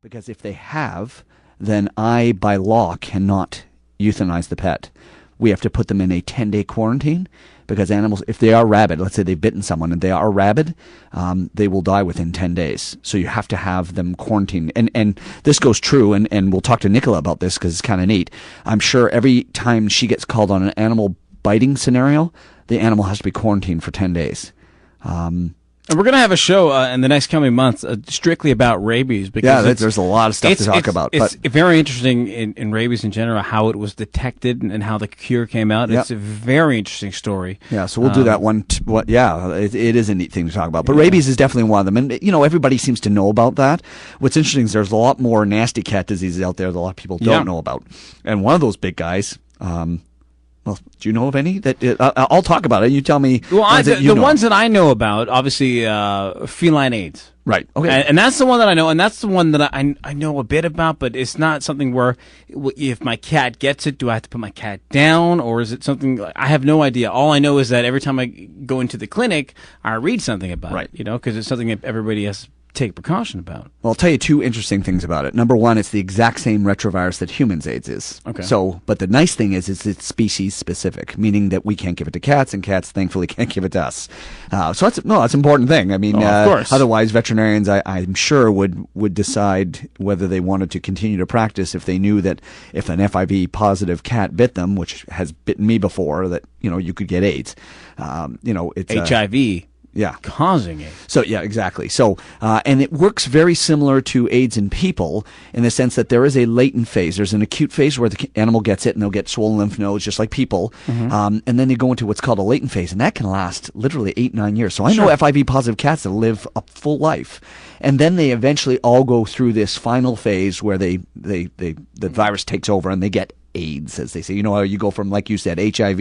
Because if they have, then I, by law, cannot euthanize the pet. We have to put them in a 10-day quarantine, because animals, if they are rabid, let's say they've bitten someone and they are rabid, they will die within 10 days. So you have to have them quarantined. And this goes true, and we'll talk to Nicola about this because it's kind of neat. I'm sure every time she gets called on an animal biting scenario, the animal has to be quarantined for 10 days. And we're going to have a show in the next coming months strictly about rabies. Because there's a lot of stuff to talk about. It's very interesting in rabies in general, how it was detected and how the cure came out. It's a very interesting story. Yeah, so we'll do that one. It is a neat thing to talk about. But rabies is definitely one of them. And, everybody seems to know about that. What's interesting is there's a lot more nasty cat diseases out there that a lot of people don't know about. And one of those big guys... well, do you know of any? I'll talk about it. You tell me. Well, the ones that I know about, obviously, feline AIDS. Right. Okay. And that's the one that I know, and that's the one that I know a bit about, but it's not something where if my cat gets it, do I have to put my cat down, or is it something I have no idea. All I know is that every time I go into the clinic, I read something about it, because it's something that everybody has to take precaution about. Well, I'll tell you two interesting things about it. Number one, it's the exact same retrovirus that humans' AIDS is. Okay. But the nice thing is it's species specific, meaning that we can't give it to cats, and cats thankfully can't give it to us. So that's an important thing. I mean, of course. Otherwise veterinarians, I'm sure, would decide whether they wanted to continue to practice if they knew that if an FIV positive cat bit them, which has bitten me before, that you could get AIDS. It's HIV. Causing it. So, yeah, exactly. So, and it works very similar to AIDS in people in the sense that there is a latent phase. There's an acute phase where the animal gets it and they'll get swollen lymph nodes just like people. Mm-hmm. And then they go into what's called a latent phase, and that can last literally 8-9 years. So I know FIV positive cats that live a full life. And then they eventually all go through this final phase where the virus takes over and they get AIDS, as they say. How you go from, like you said, HIV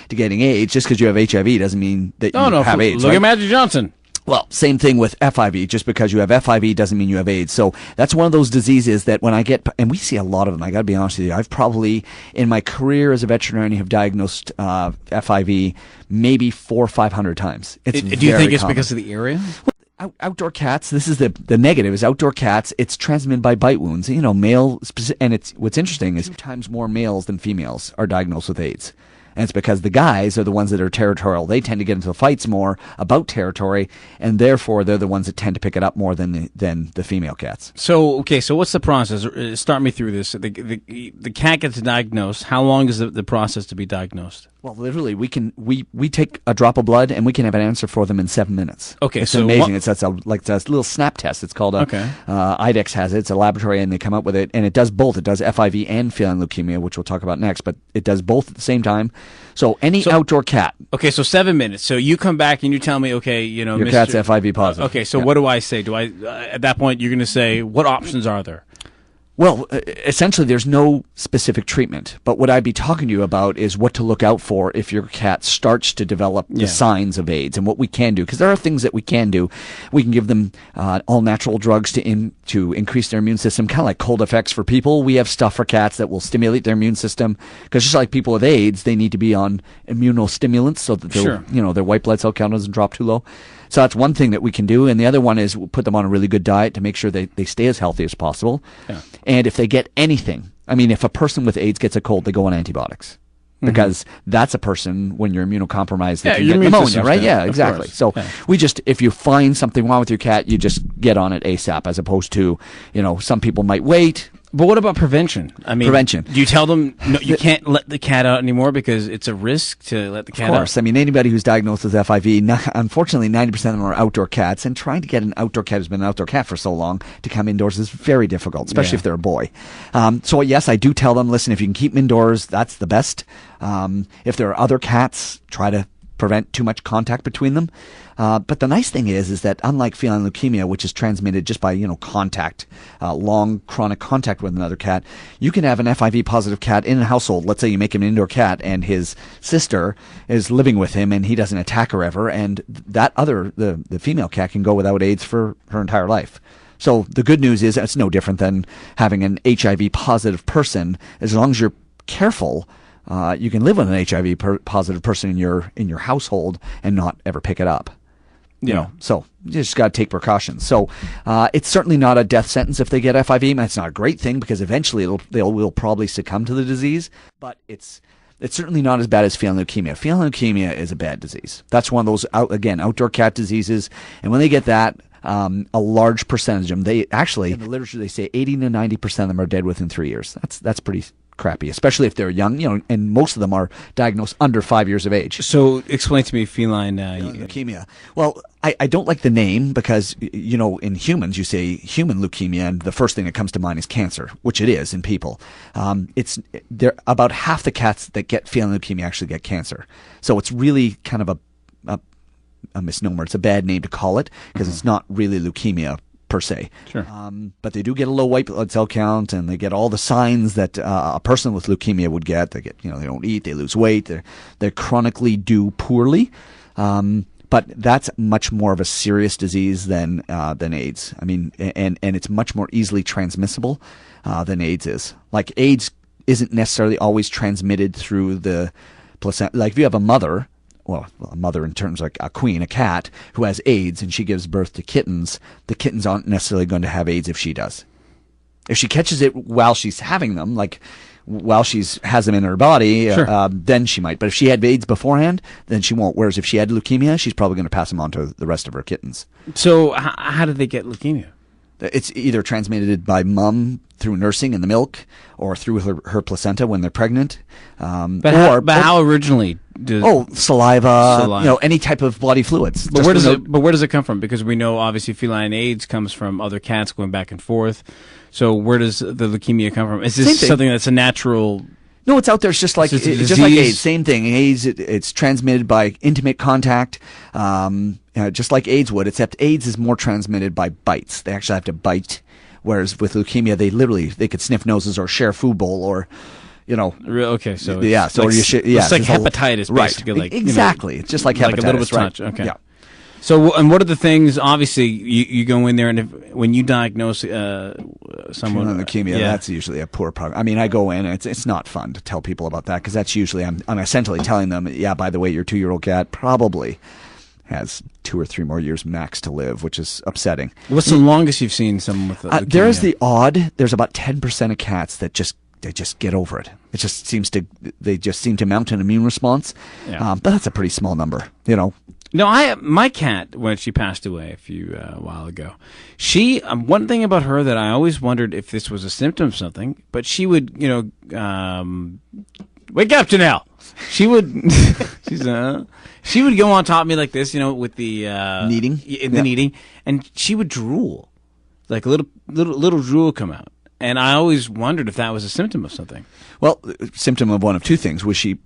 to getting AIDS. Just because you have HIV doesn't mean that you have AIDS. Look at Magic Johnson. Well, same thing with FIV. Just because you have FIV doesn't mean you have AIDS. So that's one of those diseases that when I get, and we see a lot of them, I got to be honest with you, I've probably, in my career as a veterinarian, have diagnosed FIV maybe 400 or 500 times. Do you think it's because of the area? Outdoor cats, this is the negative, is outdoor cats, it's transmitted by bite wounds. And what's interesting is 2 times more males than females are diagnosed with AIDS. And it's because the guys are the ones that are territorial. They tend to get into fights more about territory, and therefore they're the ones that tend to pick it up more than the female cats. So what's the process? Start me through this. The cat gets diagnosed. How long is the process to be diagnosed? Well, literally, we take a drop of blood and we can have an answer for them in 7 minutes. Okay, it's amazing. It's a little snap test. It's called IDEX has it. It's a laboratory, and they come up with it, and it does both. It does FIV and feline leukemia, which we'll talk about next. But it does both at the same time. So outdoor cat. Okay, so 7 minutes. So you come back and you tell me, okay, your cat's FIV positive. Okay, so what do I say? Do I at that point you're going to say what options are there? Well, essentially, there's no specific treatment. But what I'd be talking to you about is what to look out for if your cat starts to develop the signs of AIDS, and what we can do. Because there are things that we can do. We can give them all natural drugs to increase their immune system, kind of like cold effects for people. We have stuff for cats that will stimulate their immune system. Because just like people with AIDS, they need to be on immunostimulants so that their white blood cell count doesn't drop too low. So that's one thing that we can do. And the other one is we'll put them on a really good diet to make sure they stay as healthy as possible. Yeah. And if they get anything, if a person with AIDS gets a cold, they go on antibiotics. Because that's a person, when you're immunocompromised, that can get pneumonia, right? Yeah, exactly. So if you find something wrong with your cat, you just get on it ASAP, as opposed to, some people might wait. But what about prevention? Prevention. Do you tell them no, you can't let the cat out anymore because it's a risk to let the cat out? Of course. Anybody who's diagnosed with FIV, unfortunately, 90% of them are outdoor cats, and trying to get an outdoor cat who's been an outdoor cat for so long to come indoors is very difficult, especially if they're a boy. So, yes, I do tell them, listen, if you can keep them indoors, that's the best. If there are other cats, try to prevent too much contact between them. But the nice thing is that unlike feline leukemia, which is transmitted just by contact, long chronic contact with another cat, you can have an FIV positive cat in a household. Let's say you make him an indoor cat, and his sister is living with him, and he doesn't attack her ever, and the female cat can go without AIDS for her entire life. So the good news is it's no different than having an HIV positive person. As long as you're careful, you can live with an HIV positive person in your household and not ever pick it up. So you just got to take precautions. So it's certainly not a death sentence if they get FIV. It's not a great thing because eventually they will probably succumb to the disease, but it's certainly not as bad as feline leukemia. Feline leukemia is a bad disease. That's one of those, outdoor cat diseases. And when they get that, a large percentage of them, they actually, in the literature, they say 80 to 90% of them are dead within 3 years. That's pretty crappy, especially if they're young, and most of them are diagnosed under 5 years of age. So explain to me feline leukemia. Well, I don't like the name because, in humans, you say human leukemia, and the first thing that comes to mind is cancer, which it is in people. There about half the cats that get feline leukemia actually get cancer. So it's really kind of a misnomer. It's a bad name to call it because it's not really leukemia per se. Sure. But they do get a low white blood cell count, and they get all the signs that a person with leukemia would get. They get, they don't eat, they lose weight, they chronically do poorly. But that's much more of a serious disease than AIDS. I mean, and it's much more easily transmissible than AIDS is. Like AIDS isn't necessarily always transmitted through the placenta. Like if you have a mother in terms of a queen, a cat, who has AIDS and she gives birth to kittens, the kittens aren't necessarily going to have AIDS if she does. If she catches it while she's having them, like while has them in her body, sure. Then she might. But if she had AIDS beforehand, then she won't. Whereas if she had leukemia, she's probably going to pass them on to the rest of her kittens. So how did they get leukemia? It's either transmitted by mom through nursing in the milk or through her placenta when they're pregnant. But how originally? Saliva, any type of bloody fluids. But where does it come from? Because we know obviously feline AIDS comes from other cats going back and forth. So where does the leukemia come from? Is this something that's a natural? No, it's out there. It's just like AIDS. Same thing. AIDS. It's transmitted by intimate contact, just like AIDS would. Except AIDS is more transmitted by bites. They actually have to bite, whereas with leukemia, they could sniff noses or share food bowl or. Okay, so it's like hepatitis, basically. Right. Exactly. It's just like hepatitis. Like a little bit right? touch. Okay. Yeah. So, and what are the things? Obviously, you go in there, and when you diagnose someone with leukemia, that's usually a poor program. I mean, I go in, and it's not fun to tell people about that because that's usually I'm essentially telling them, by the way, your 2-year-old cat probably has 2 or 3 more years max to live, which is upsetting. What's the longest you've seen someone with leukemia? There's about 10% of cats that they just get over it. It just they just seem to mount an immune response. Yeah. But that's a pretty small number, No, my cat, when she passed away a few while ago, she one thing about her that I always wondered if this was a symptom of something, but she would, wake up, Janelle. She would, she would go on top of me like this, with the kneading, kneading, and she would drool, like a little drool come out. And I always wondered if that was a symptom of something. Well, symptom of one of two things. A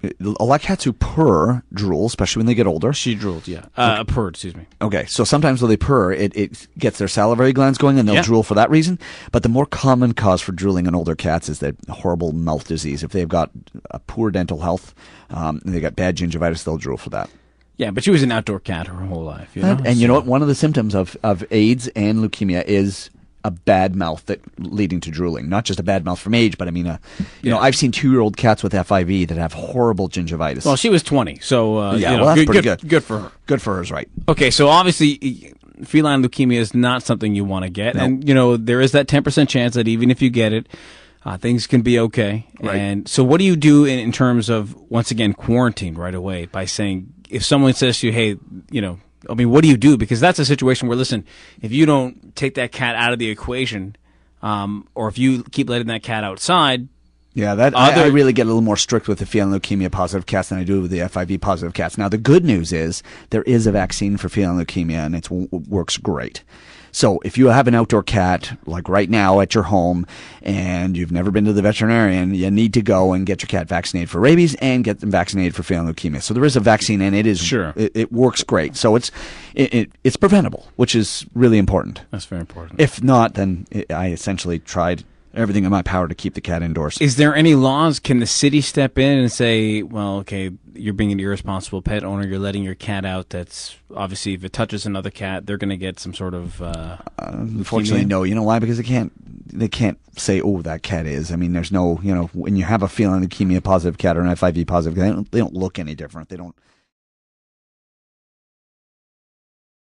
lot of cats who purr drool, especially when they get older. She drooled, yeah. Purred, excuse me. Okay, so sometimes when they purr, it gets their salivary glands going, and they'll drool for that reason. But the more common cause for drooling in older cats is that horrible mouth disease. If they've got a poor dental health, and they got bad gingivitis, they'll drool for that. Yeah, but she was an outdoor cat her whole life. And you know what? One of the symptoms of AIDS and leukemia is a bad mouth that leading to drooling. Not just a bad mouth from age, but I mean, I've seen 2-year-old cats with FIV that have horrible gingivitis. Well, she was 20, so that's pretty good. Good for her. Good for her is right. Okay, so obviously, feline leukemia is not something you want to get, and there is that 10% chance that even if you get it, things can be okay. Right. And so, what do you do in terms of once again quarantine right away by saying if someone says to you, hey, what do you do? Because that's a situation where, listen, if you don't take that cat out of the equation, or if you keep letting that cat outside. Yeah, I really get a little more strict with the feline leukemia positive cats than I do with the FIV positive cats. Now, the good news is there is a vaccine for feline leukemia, and it works great. So if you have an outdoor cat, like right now at your home, and you've never been to the veterinarian, you need to go and get your cat vaccinated for rabies and get them vaccinated for feline leukemia. So there is a vaccine, and it works great. So it's preventable, which is really important. That's very important. If not, then I essentially tried everything in my power to keep the cat indoors. Is there any laws? Can the city step in and say, well, okay, you're being an irresponsible pet owner, you're letting your cat out, that's obviously if it touches another cat, they're going to get some sort of unfortunately, no. You know why? Because they can't say, oh, that cat is. I mean, there's no, when you have a feline leukemia positive cat or an FIV positive cat, they don't look any different. They don't